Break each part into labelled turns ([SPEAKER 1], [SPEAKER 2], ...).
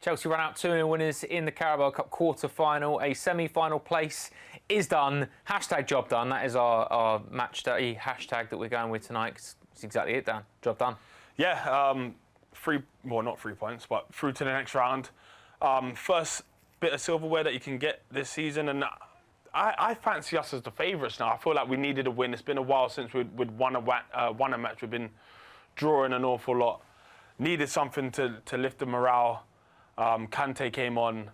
[SPEAKER 1] Chelsea run out 2-0 winners in the Carabao Cup quarter-final. A semi-final place is done. Hashtag job done. That is our Matchday hashtag that we're going with tonight. It's exactly it, Dan. Job done.
[SPEAKER 2] Yeah, not 3 points, but through to the next round. First bit of silverware that you can get this season, and I fancy us as the favourites now. I feel like we needed a win. It's been a while since we'd won a match. We've been drawing an awful lot. Needed something to lift the morale. Kanté came on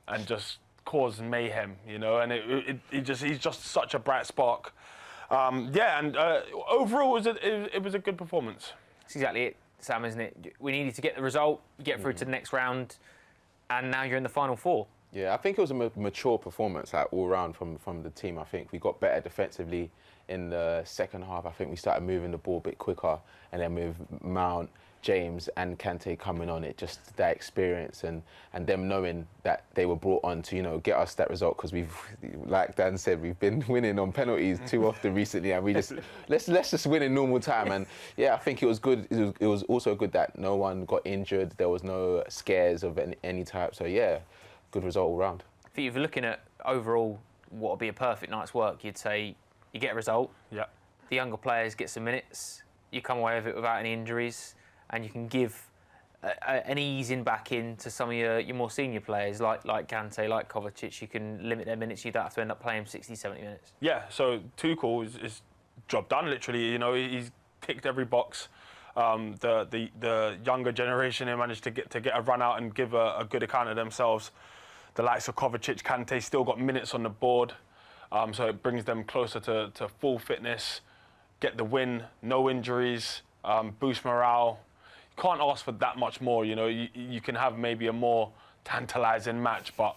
[SPEAKER 2] and just caused mayhem, you know, and he's just such a bright spark. Overall it was a good performance.
[SPEAKER 1] That's exactly it, Sam, isn't it? We needed to get the result, get through to the next round, and now you're in the final four.
[SPEAKER 3] Yeah, I think it was a mature performance all round from the team. I think we got better defensively in the second half. I think we started moving the ball a bit quicker, and then with Mount, James and Kanté coming on, it just that experience and them knowing that they were brought on to, you know, get us that result, because we've, like Dan said, we've been winning on penalties too often recently, and we just let's just win in normal time. And yeah, I think it was good. It was also good that no one got injured. There was no scares of any type. So yeah, good result all round.
[SPEAKER 1] If you're looking at overall what would be a perfect night's work, you'd say you get a result.
[SPEAKER 2] Yeah.
[SPEAKER 1] The younger players get some minutes. You come away with it without any injuries. And you can give an easing back in to some of your more senior players, like Kanté, like Kovacic. You can limit their minutes. You don't have to end up playing 60, 70 minutes.
[SPEAKER 2] Yeah, so Tuchel is job done, literally. You know, he's ticked every box. The younger generation, they managed to get a run out and give a good account of themselves. The likes of Kovacic, Kanté still got minutes on the board, so it brings them closer to full fitness. Get the win, no injuries, boost morale. Can't ask for that much more, you know. You can have maybe a more tantalising match, but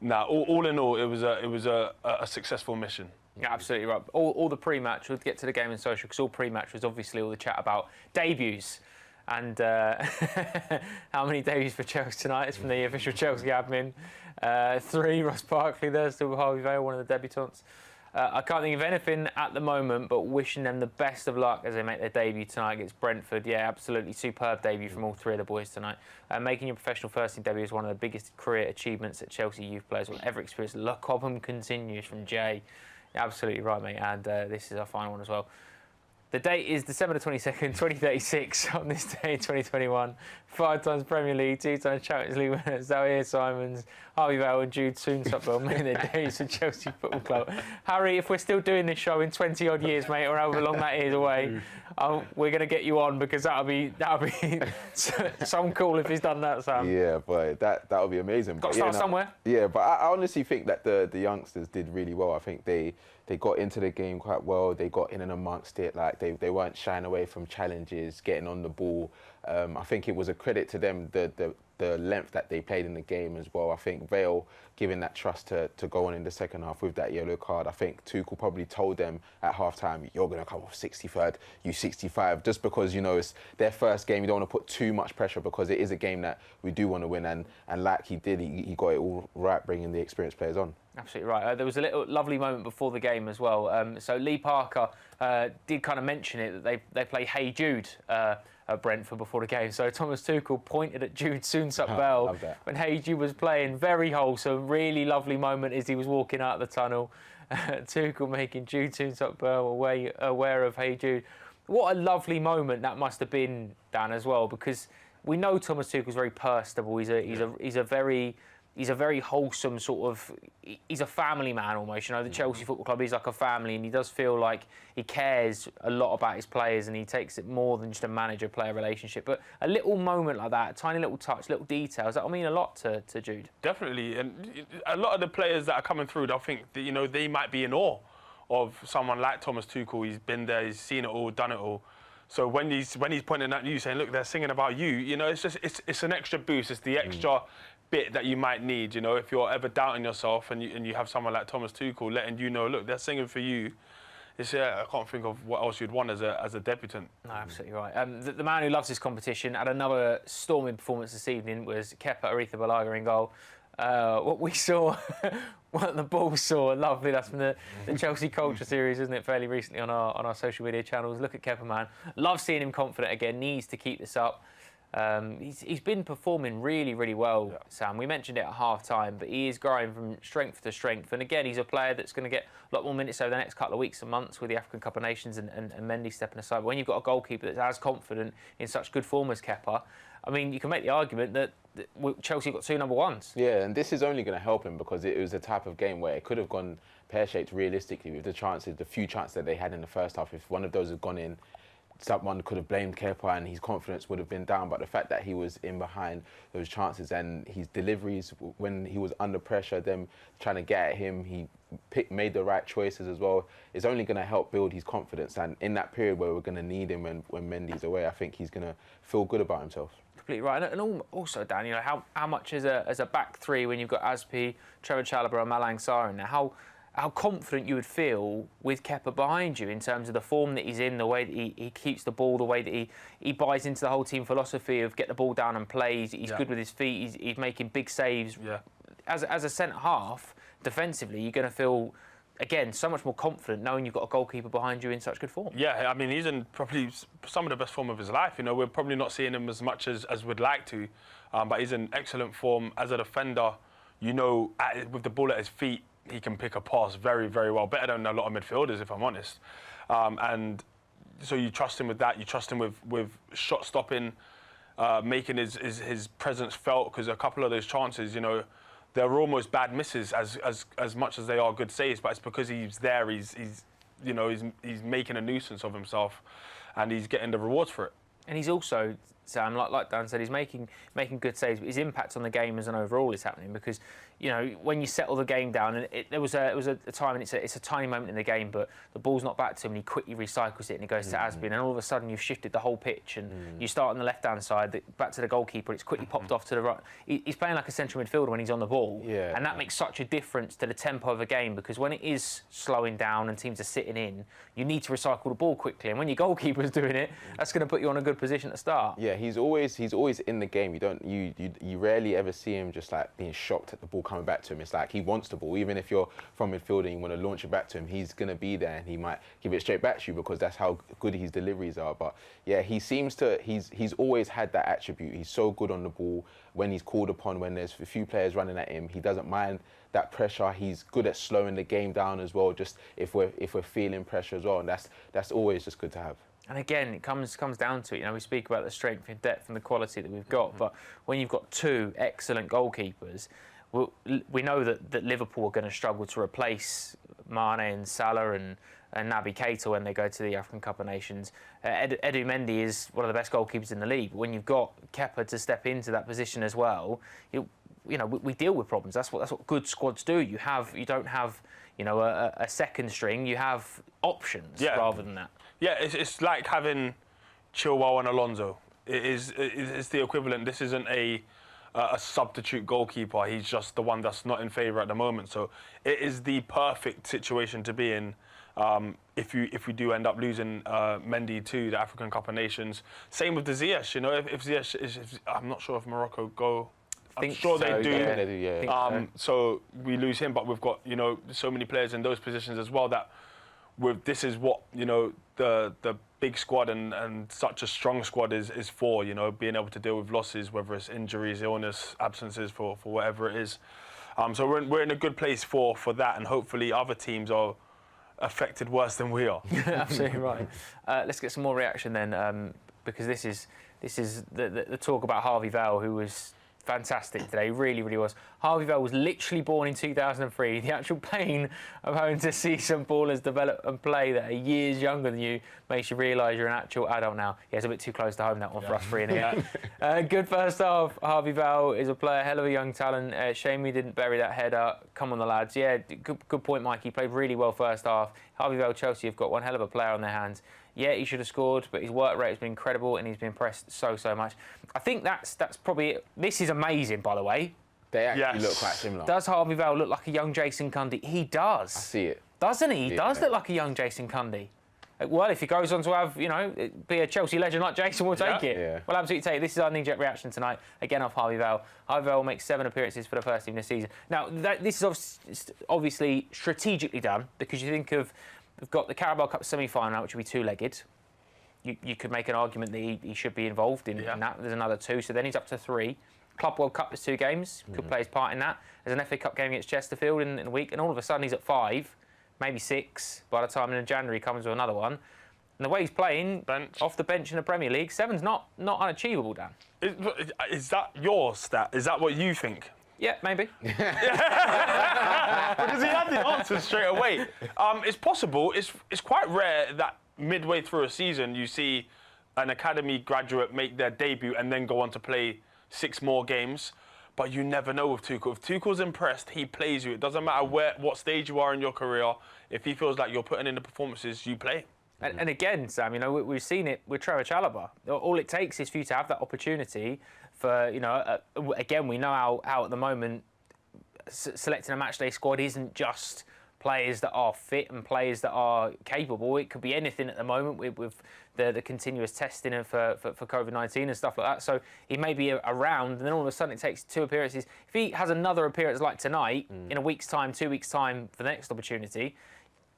[SPEAKER 2] all in all, it was a successful mission.
[SPEAKER 1] Yeah, absolutely right. All the pre-match, we'll get to the game in social, because all pre-match was obviously all the chat about debuts. And how many debuts for Chelsea tonight? It's from the official Chelsea admin. 3, Ross Barkley there, still with Harvey Vale, one of the debutants. I can't think of anything at the moment, but wishing them the best of luck as they make their debut tonight against Brentford. Yeah, absolutely superb debut from all 3 of the boys tonight. Making your professional first-team debut is one of the biggest career achievements that Chelsea youth players will ever experience. The Cobham continues from Jay. You're absolutely right, mate. And this is our final one as well. The date is December the 22nd, 2036, on this day in 2021. 5 times Premier League, 2 times Champions League winners, Zaire Simons, Harvey Vale and Jude Soon-Tupwell making their debuts for Chelsea Football Club. Harry, if we're still doing this show in 20-odd years, mate, or however long that is away, we're going to get you on, because that'll be some cool if he's done that, Sam.
[SPEAKER 3] Yeah, but that would be amazing.
[SPEAKER 1] Got to start somewhere.
[SPEAKER 3] Yeah, but I honestly think that the youngsters did really well. I think they got into the game quite well. They got in and amongst it. Like they weren't shying away from challenges, getting on the ball. I think it was a credit to them, the length that they played in the game as well. I think Vale giving that trust to go on in the second half with that yellow card. I think Tuchel probably told them at half-time, you're going to come off 63rd, you 65, just because, you know, it's their first game. You don't want to put too much pressure, because it is a game that we do want to win. And like he did, he got it all right, bringing the experienced players on.
[SPEAKER 1] Absolutely right. There was a little lovely moment before the game as well. So Lee Parker did kind of mention it, that they play Hey Jude at Brentford before the game. So Thomas Tuchel pointed at Jude Soon-Tupwell when Hey Jude was playing. Very wholesome, really lovely moment as he was walking out of the tunnel. Tuchel making Jude Soon-Tupwell aware of Hey Jude. What a lovely moment that must have been, Dan, as well, because we know Thomas Tuchel's very personable. He's a very wholesome sort of. He's a family man almost. You know, the Chelsea Football Club is like a family, and he does feel like he cares a lot about his players, and he takes it more than just a manager-player relationship. But a little moment like that, a tiny little touch, little details, that'll mean a lot to Jude.
[SPEAKER 2] Definitely, and a lot of the players that are coming through, I think that, you know, they might be in awe of someone like Thomas Tuchel. He's been there, he's seen it all, done it all. So when he's pointing at you, saying, "Look, they're singing about you," you know, it's an extra boost. It's the extra bit that you might need, you know, if you're ever doubting yourself and you have someone like Thomas Tuchel letting you know, look, they're singing for you. I can't think of what else you'd want as a debutant. No,
[SPEAKER 1] absolutely right. The man who loves this competition had another storming performance this evening was Kepa Arrizabalaga in goal. What we saw, what the ball saw, lovely. That's from the Chelsea Culture series, isn't it? Fairly recently on our social media channels. Look at Kepa, man. Love seeing him confident again. Needs to keep this up. He's been performing really, really well, Sam. We mentioned it at half-time, but he is growing from strength to strength. And again, he's a player that's going to get a lot more minutes over the next couple of weeks and months with the African Cup of Nations and Mendy stepping aside. But when you've got a goalkeeper that's as confident in such good form as Kepa, I mean, you can make the argument that Chelsea got 2 number ones.
[SPEAKER 3] Yeah, and this is only going to help him because it was the type of game where it could have gone pear-shaped realistically with the few chances that they had in the first half. If one of those had gone in, someone could have blamed Kepa and his confidence would have been down. But the fact that he was in behind those chances and his deliveries when he was under pressure, them trying to get at him, he made the right choices as well, is only going to help build his confidence. And in that period where we're going to need him when Mendy's away, I think he's going to feel good about himself.
[SPEAKER 1] Completely right. And also, Dan, you know, how much as a back three when you've got Aspi, Trevor Chalobah and Malang Sarr in there, how confident you would feel with Kepa behind you in terms of the form that he's in, the way that he keeps the ball, the way that he buys into the whole team philosophy of get the ball down and play. He's good with his feet. He's making big saves.
[SPEAKER 2] Yeah.
[SPEAKER 1] As a centre half, defensively, you're going to feel, again, so much more confident knowing you've got a goalkeeper behind you in such good form.
[SPEAKER 2] Yeah, I mean, he's in probably some of the best form of his life. You know, we're probably not seeing him as much as we'd like to, but he's in excellent form as a defender. You know, with the ball at his feet, he can pick a pass very, very well, better than a lot of midfielders, if I'm honest. And so you trust him with that. You trust him with shot stopping, making his presence felt, because a couple of those chances, you know, they're almost bad misses as much as they are good saves, but it's because he's there. He's making a nuisance of himself, and he's getting the rewards for it.
[SPEAKER 1] And he's also, Sam, like Dan said, he's making good saves, but his impact on the game as an overall is happening because, you know, when you settle the game down, and it was a time, and it's a tiny moment in the game, but the ball's not back to him, and he quickly recycles it, and he goes to Asbin, and all of a sudden you've shifted the whole pitch, and you start on the left-hand side, back to the goalkeeper, it's quickly popped off to the right. He's playing like a central midfielder when he's on the ball, and that makes such a difference to the tempo of a game, because when it is slowing down and teams are sitting in, you need to recycle the ball quickly, and when your goalkeeper's doing it, that's going to put you on a good position to start.
[SPEAKER 3] Yeah, he's always in the game. You rarely ever see him just like being shocked at the ball coming back to him. It's like he wants the ball. Even if you're from midfield and you want to launch it back to him, he's gonna be there and he might give it straight back to you because that's how good his deliveries are. But yeah, he's always had that attribute. He's so good on the ball when he's called upon. When there's a few players running at him, he doesn't mind that pressure. He's good at slowing the game down as well. Just if we're feeling pressure as well, and that's always just good to have.
[SPEAKER 1] And again, it comes down to it. You know, we speak about the strength and depth and the quality that we've got, but when you've got two excellent goalkeepers, we know that Liverpool are going to struggle to replace Mane and Salah and Naby Keita when they go to the African Cup of Nations. Edu Mendy is one of the best goalkeepers in the league. But when you've got Kepa to step into that position as well, you know, we deal with problems. That's what good squads do. You don't have you know a second string. You have options rather than that.
[SPEAKER 2] Yeah, it's like having Chilwell and Alonso. It's the equivalent. This isn't a substitute goalkeeper. He's just the one that's not in favour at the moment. So it is the perfect situation to be in if we do end up losing Mendy to the African Cup of Nations. Same with the Ziyech. You know, if Ziyech is, I'm not sure if Morocco go. I'm sure
[SPEAKER 1] so,
[SPEAKER 2] they do.
[SPEAKER 1] Yeah.
[SPEAKER 2] So we lose him, but we've got so many players in those positions as well that. This is what the big squad and such a strong squad is for, being able to deal with losses, whether it's injuries, illness, absences for whatever it is. So we're in a good place for that, and hopefully other teams are affected worse than we are.
[SPEAKER 1] Absolutely right. Let's get some more reaction then, because this is the talk about Harvey Vale, who was fantastic today, really, really was. Harvey Vale was literally born in 2003. The actual pain of having to see some ballers develop and play that are years younger than you makes you realise you're an actual adult now. Yeah, it's a bit too close to home, that one, for us three in here. Good first half. Harvey Vale is a player, hell of a young talent. Shame he didn't bury that header. Come on, the lads. Yeah, good point, Mike. He played really well first half. Harvey Vale, Chelsea have got one hell of a player on their hands. Yeah, he should have scored, but his work rate has been incredible and he's been pressed so much. I think that's probably it. This is amazing, by the way.
[SPEAKER 3] They actually look quite similar.
[SPEAKER 1] Does Harvey Vale look like a young Jason Cundy? He does.
[SPEAKER 3] I see it.
[SPEAKER 1] Doesn't he? He does look like a young Jason Cundy. Well, if he goes on to have, be a Chelsea legend like Jason, we'll take it. Yeah. We'll absolutely take it. This is our knee-jerk reaction tonight, again off Harvey Vale. Harvey Vale makes 7 appearances for the first team this season. Now, this is obviously strategically done, because you think of, we've got the Carabao Cup semi-final, which will be two-legged. you could make an argument that he should be involved in that. There's another 2, so then he's up to 3. Club World Cup is 2 games, could play his part in that. There's an FA Cup game against Chesterfield in a week, and all of a sudden he's at 5, maybe 6 by the time in January comes with another one. And the way he's playing, off the bench in the Premier League, 7's not unachievable, Dan.
[SPEAKER 2] Is that your stat? Is that what you think?
[SPEAKER 1] Yeah, maybe.
[SPEAKER 2] Because he had the answer straight away. It's possible. It's quite rare that midway through a season you see an academy graduate make their debut and then go on to play 6 more games. But you never know with Tuchel. If Tuchel's impressed, he plays you. It doesn't matter what stage you are in your career. If he feels like you're putting in the performances, you play.
[SPEAKER 1] And again, Sam, we've seen it with Trevor Chalobah. All it takes is for you to have that opportunity for, again, we know how at the moment selecting a matchday squad isn't just players that are fit and players that are capable. It could be anything at the moment with the continuous testing for COVID-19 and stuff like that. So he may be around, and then all of a sudden it takes 2 appearances. If he has another appearance like tonight, in a week's time, 2 weeks' time for the next opportunity,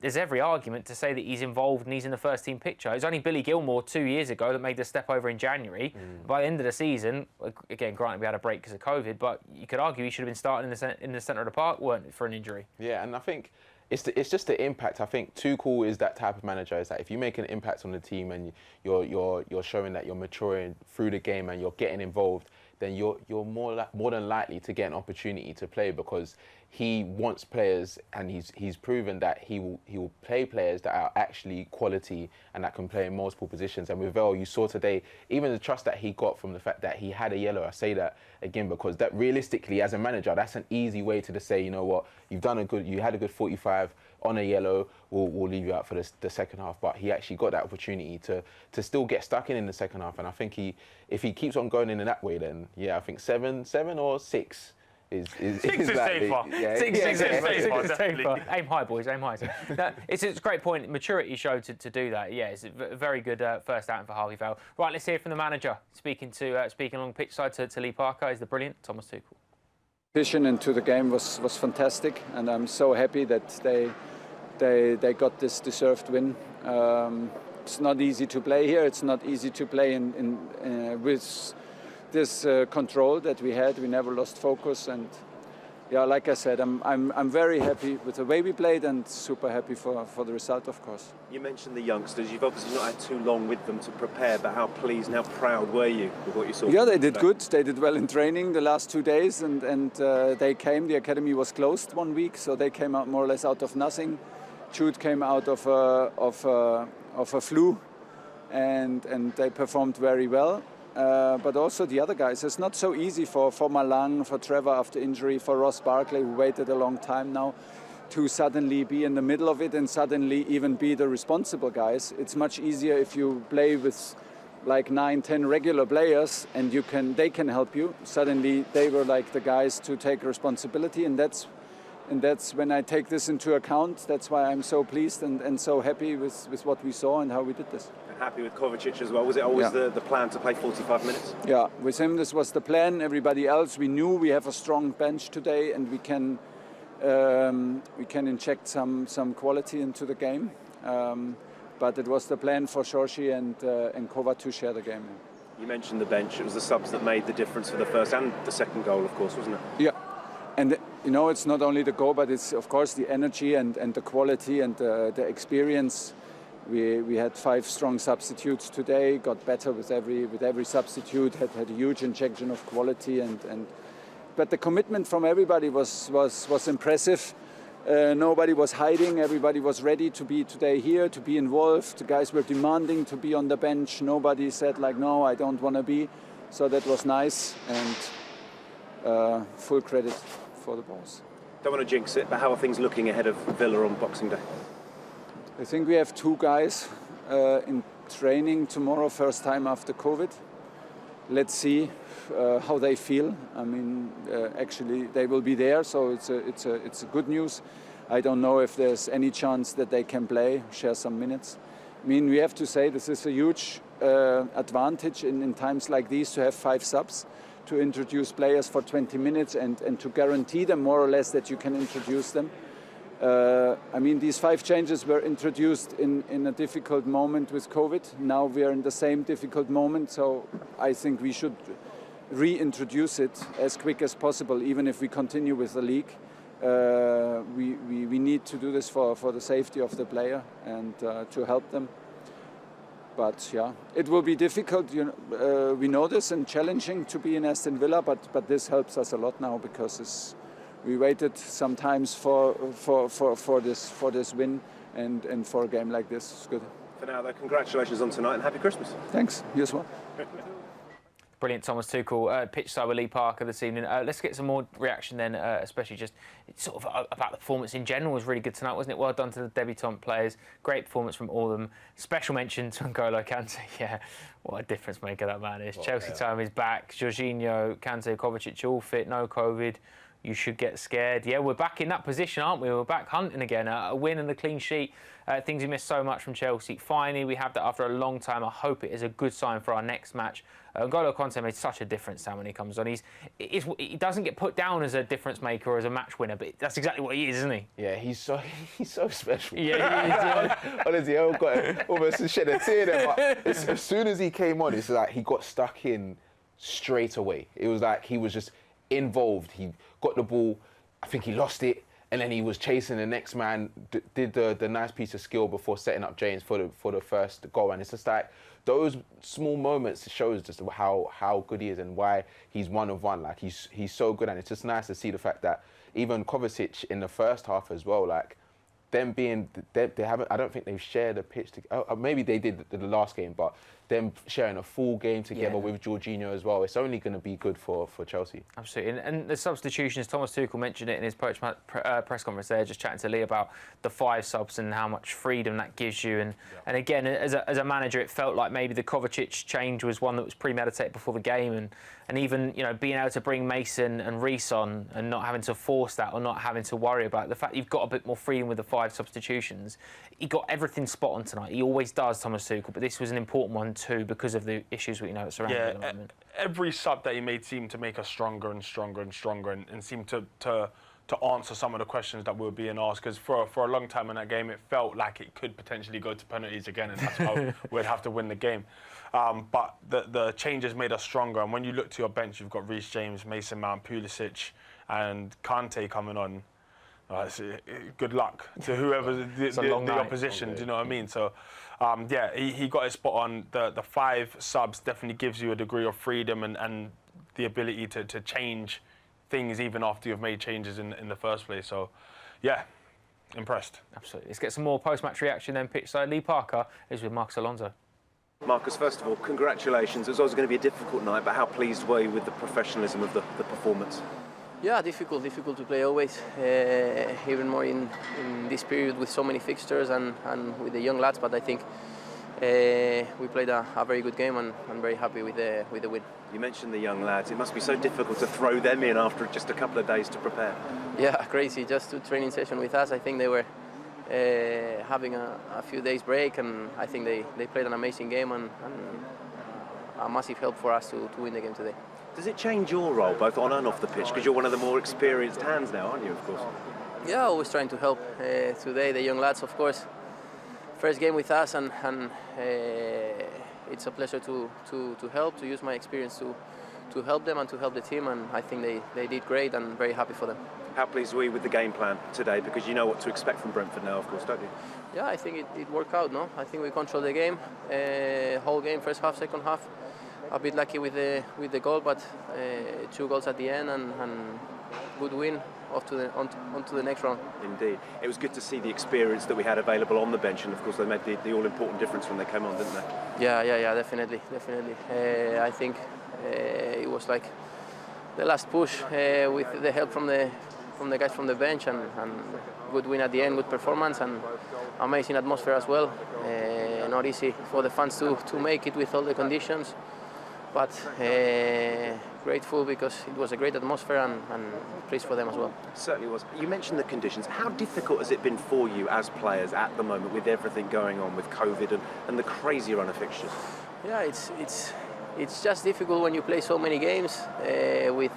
[SPEAKER 1] there's every argument to say that he's involved and he's in the first team picture. It was only Billy Gilmour 2 years ago that made the step over in January. By the end of the season, again, granted we had a break because of COVID, but you could argue he should have been starting in the centre of the park, weren't it, for an injury?
[SPEAKER 3] Yeah, and I think it's just the impact. I think Tuchel is that type of manager. Is that if you make an impact on the team and you're showing that you're maturing through the game and you're getting involved, then you're more than likely to get an opportunity to play, because he wants players, and he's proven that he will play players that are actually quality and that can play in multiple positions. And with Vel, you saw today, even the trust that he got from the fact that he had a yellow. I say that again because that realistically, as a manager, that's an easy way to just say, you know what, you had a good 45 on a yellow. We'll leave you out for the second half. But he actually got that opportunity to still get stuck in the second half. And I think if he keeps on going in that way, then yeah, I think 7 or 6. Is
[SPEAKER 2] 6 is safer.
[SPEAKER 3] Yeah,
[SPEAKER 1] 6 is
[SPEAKER 2] safer.
[SPEAKER 1] safer. Aim high, boys, aim high. It's a great point. Maturity showed to do that. Yeah, it's a very good first outing for Harvey Vale. Right, let's hear from the manager speaking along pitch side to Lee Parker is the brilliant Thomas Tuchel.
[SPEAKER 4] Vision into the game was fantastic, and I'm so happy that they got this deserved win. It's not easy to play here. It's not easy to play with this control that we had. We never lost focus, and yeah, like I said, I'm very happy with the way we played and super happy for the result, of course.
[SPEAKER 5] You mentioned the youngsters. You've obviously not had too long with them to prepare, but how pleased and how proud were you with what you saw?
[SPEAKER 4] Yeah, they did good. They did well in training the last 2 days, and they came. The academy was closed 1 week, so they came out more or less out of nothing. Jude came out of a flu, and they performed very well. But also the other guys. It's not so easy for Malang, for Trevor after injury, for Ross Barkley, who waited a long time now, to suddenly be in the middle of it and suddenly even be the responsible guys. It's much easier if you play with like 9-10 regular players and they can help you. Suddenly they were like the guys to take responsibility, and that's when I take this into account. That's why I'm so pleased and so happy with what we saw and how we did this.
[SPEAKER 5] Happy with Kovacic as well. Was it always the plan to play 45 minutes?
[SPEAKER 4] Yeah, with him this was the plan. Everybody else, we knew we have a strong bench today, and we can inject some quality into the game. But it was the plan for Shorshi and Kova to share the game.
[SPEAKER 5] You mentioned the bench. It was the subs that made the difference for the first and the second goal, of course, wasn't it?
[SPEAKER 4] Yeah, and it's not only the goal, but it's of course the energy and the quality and the experience. We had 5 strong substitutes today. Got better with every substitute. Had a huge injection of quality but the commitment from everybody was impressive. Nobody was hiding. Everybody was ready to be today here, to be involved. The guys were demanding to be on the bench. Nobody said like, no, I don't want to be. So that was nice, and full credit for the boys.
[SPEAKER 5] Don't want to jinx it, but how are things looking ahead of Villa on Boxing Day?
[SPEAKER 4] I think we have 2 guys in training tomorrow, first time after COVID. Let's see how they feel. I mean, actually, they will be there, so it's a good news. I don't know if there's any chance that they can play, share some minutes. I mean, we have to say this is a huge advantage in times like these to have 5 subs, to introduce players for 20 minutes and to guarantee them more or less that you can introduce them. I mean, these 5 changes were introduced in a difficult moment with COVID. Now we are in the same difficult moment, so I think we should reintroduce it as quick as possible, even if we continue with the league. We need to do this for the safety of the player and to help them. But yeah, it will be difficult. We know this, and challenging to be in Aston Villa. But this helps us a lot now, because we waited sometimes for this win, and for a game like this. It's good.
[SPEAKER 5] For now, though, congratulations on tonight and happy Christmas.
[SPEAKER 4] Thanks. You as well.
[SPEAKER 1] Brilliant, Thomas Tuchel, pitch side with Lee Parker this evening. Let's get some more reaction then, especially just sort of about the performance in general. Was really good tonight, wasn't it? Well done to the debutant players. Great performance from all of them. Special mention to N'Golo Kanté. Yeah, what a difference maker that man is. Chelsea time is back. Jorginho, Kanté, Kovacic all fit, no COVID. You should get scared. Yeah, we're back in that position, aren't we? We're back hunting again. A win and the clean sheet. Things we missed so much from Chelsea. Finally, we have that after a long time. I hope it is a good sign for our next match. N'Golo Kanté made such a difference, Sam, when he comes on. He doesn't get put down as a difference maker or as a match winner, but that's exactly what he is, isn't he?
[SPEAKER 3] Yeah, he's so special.
[SPEAKER 1] Yeah,
[SPEAKER 3] honestly, I've got almost to shed a tear there. But as soon as he came on, it's like he got stuck in straight away. It was like he was just involved. He got the ball, I think he lost it, and then he was chasing the next man, did the nice piece of skill before setting up James for the first goal. And it's just like those small moments shows just how good he is and why he's one of one. Like he's so good, and it's just nice to see the fact that even Kovacic in the first half as well, like them being they haven't, I don't think they've shared a pitch maybe they did the last game, but them sharing a full game together with Jorginho as well, it's only going to be good for Chelsea.
[SPEAKER 1] Absolutely. And the substitutions, Thomas Tuchel mentioned it in his press conference there, just chatting to Lee about the 5 subs and how much freedom that gives you. And again, as a manager, it felt like maybe the Kovacic change was one that was premeditated before the game, and even being able to bring Mason and Reece on and not having to force that or not having to worry about it. The fact you've got a bit more freedom with the 5 substitutions. He got everything spot on tonight. He always does, Thomas Tuchel, but this was an important one too because of the issues that surround it at the moment.
[SPEAKER 2] Every sub that he made seemed to make us stronger and stronger and stronger, and seemed to answer some of the questions that we were being asked. Because for a long time in that game, it felt like it could potentially go to penalties again, and that's how we'd have to win the game. But the changes made us stronger. And when you look to your bench, you've got Reece James, Mason Mount, Pulisic, and Kanté coming on. Good luck to whoever the opposition. Do you know what I mean? So, he got his spot on. The 5 subs definitely gives you a degree of freedom and the ability to change things even after you've made changes in the first place. So, yeah, impressed.
[SPEAKER 1] Absolutely. Let's get some more post-match reaction then. Pitch side, Lee Parker is with Marcus Alonso.
[SPEAKER 5] Marcus, first of all, congratulations. It was always going to be a difficult night, but how pleased were you with the professionalism of the performance?
[SPEAKER 6] Yeah, difficult to play always, even more in this period with so many fixtures and with the young lads. But I think we played a very good game, and I'm very happy with the win.
[SPEAKER 5] You mentioned the young lads. It must be so difficult to throw them in after just a couple of days to prepare.
[SPEAKER 6] Yeah, crazy. Just 2 training sessions with us. I think they were having a few days break, and I think they played an amazing game and a massive help for us to win the game today.
[SPEAKER 5] Does it change your role, both on and off the pitch? Because you're one of the more experienced hands now, aren't you, of course?
[SPEAKER 6] Yeah, always trying to help. Today, the young lads, of course, first game with us, and it's a pleasure to help, to use my experience to help them and to help the team, and I think they did great, and very happy for them.
[SPEAKER 5] How pleased were you with the game plan today? Because you know what to expect from Brentford now, of course, don't you?
[SPEAKER 6] Yeah, I think it worked out, no? I think we controlled the game, whole game, first half, second half. A bit lucky with the goal, but 2 goals at the end, and good win onto the next round.
[SPEAKER 5] Indeed. It was good to see the experience that we had available on the bench, and of course they made the all-important difference when they came on, didn't they?
[SPEAKER 6] Yeah, definitely. I think it was like the last push with the help from the guys from the bench, and good win at the end, good performance, and amazing atmosphere as well. Not easy for the fans to make it with all the conditions. But grateful because it was a great atmosphere, and pleased for them as well.
[SPEAKER 5] It certainly was. You mentioned the conditions. How difficult has it been for you as players at the moment with everything going on with COVID and the crazy run of fixtures?
[SPEAKER 6] Yeah, it's just difficult when you play so many games with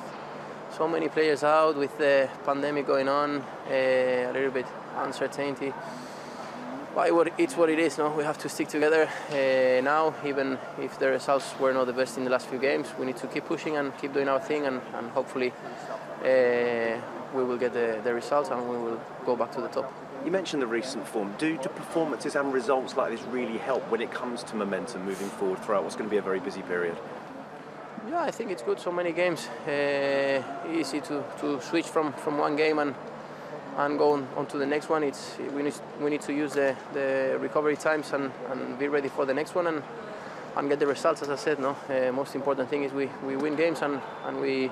[SPEAKER 6] so many players out with the pandemic going on, a little bit uncertainty. But it's what it is, no? We have to stick together now, even if the results were not the best in the last few games. We need to keep pushing and keep doing our thing, and hopefully we will get the results and we will go back to the top.
[SPEAKER 5] You mentioned the recent form. Do performances and results like this really help when it comes to momentum moving forward throughout what's going to be a very busy period?
[SPEAKER 6] Yeah, I think it's good. So many games, easy to switch from one game and go on to the next one. We need to use the recovery times and be ready for the next one and get the results. As I said, no. Most important thing is we win games and we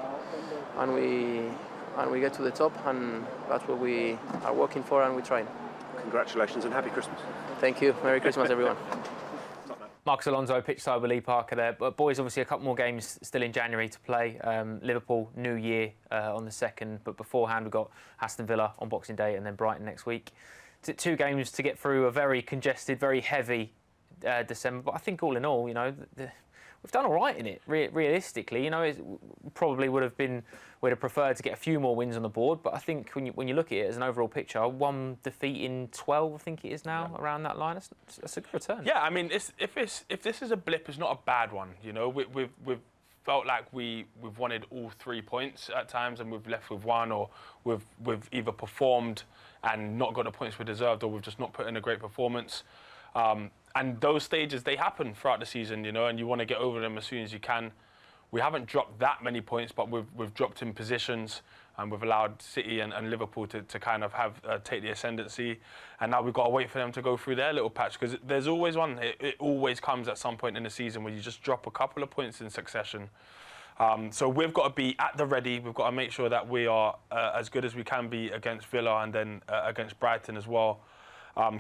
[SPEAKER 6] get to the top, and that's what we are working for, and we're trying.
[SPEAKER 5] Congratulations and happy Christmas.
[SPEAKER 6] Thank you. Merry Christmas, everyone.
[SPEAKER 1] Marcus Alonso, pitch side with Lee Parker there. But boys, obviously a couple more games still in January to play. Liverpool, New Year on the 2nd. But beforehand, we've got Aston Villa on Boxing Day and then Brighton next week. 2 games to get through a very congested, very heavy December. But I think all in all, you know, we've done all right in it, realistically. You know, it probably would have preferred to get a few more wins on the board. But I think when you look at it as an overall picture, 1 defeat in 12, I think it is now, around that line. That's a good return.
[SPEAKER 2] Yeah, I mean, if this is a blip, it's not a bad one. You know, we've felt like we've wanted all 3 points at times, and we've left with 1, or we've either performed and not got the points we deserved, or we've just not put in a great performance. And those stages, they happen throughout the season, you know, and you want to get over them as soon as you can. We haven't dropped that many points, but we've dropped in positions, and we've allowed City and Liverpool to kind of take the ascendancy. And now we've got to wait for them to go through their little patch, because there's always one. It always comes at some point in the season where you just drop a couple of points in succession. So we've got to be at the ready. We've got to make sure that we are as good as we can be against Villa and then against Brighton as well.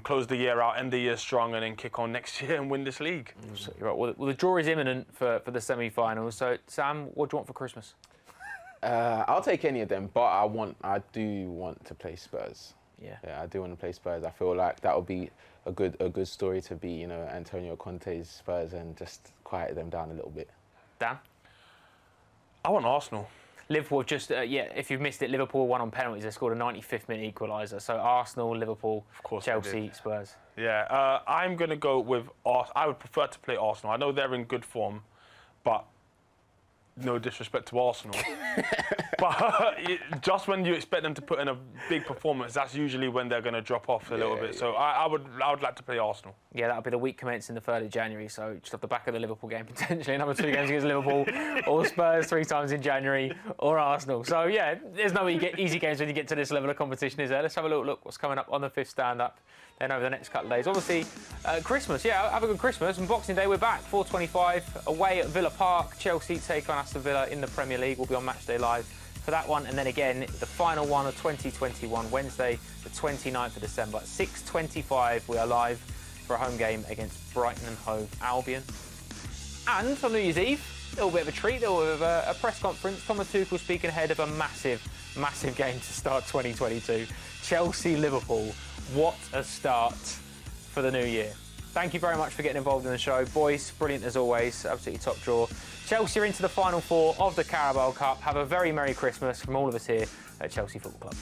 [SPEAKER 2] Close the year out, end the year strong, and then kick on next year and win this league.
[SPEAKER 1] Right. Well, the draw is imminent for the semi-finals. So, Sam, what do you want for Christmas?
[SPEAKER 3] I'll take any of them, but I do want to play Spurs.
[SPEAKER 1] Yeah,
[SPEAKER 3] I do want to play Spurs. I feel like that would be a good story to be, you know, Antonio Conte's Spurs, and just quiet them down a little bit.
[SPEAKER 1] Dan?
[SPEAKER 2] I want Arsenal.
[SPEAKER 1] Liverpool just, if you've missed it, Liverpool won on penalties. They scored a 95th minute equaliser. So Arsenal, Liverpool,
[SPEAKER 2] of course,
[SPEAKER 1] Chelsea, Spurs.
[SPEAKER 2] Yeah, I'm going to go with Arsenal. I would prefer to play Arsenal. I know they're in good form, but no disrespect to Arsenal. But just when you expect them to put in a big performance, that's usually when they're going to drop off a little bit. So I would like to play Arsenal.
[SPEAKER 1] Yeah, that'll be the week commencing the 3rd of January. So just off the back of the Liverpool game, potentially another 2 games against Liverpool, or Spurs 3 times in January, or Arsenal. So yeah, there's no easy games when you get to this level of competition, is there? Let's have a little look what's coming up on the 5th stand-up. Then over the next couple of days, obviously Christmas. Yeah, have a good Christmas. And Boxing Day, we're back 4:25 away at Villa Park. Chelsea take on Aston Villa in the Premier League. We'll be on Matchday Live for that one, and then again the final one of 2021, Wednesday, the 29th of December, 6:25. We are live for a home game against Brighton and Hove Albion. And on New Year's Eve, a little bit of a treat, a little bit of a press conference. Thomas Tuchel speaking ahead of a massive game to start 2022. Chelsea-Liverpool. What a start for the new year. Thank you very much for getting involved in the show. Boys, brilliant as always. Absolutely top draw. Chelsea are into the Final 4 of the Carabao Cup. Have a very Merry Christmas from all of us here at Chelsea Football Club.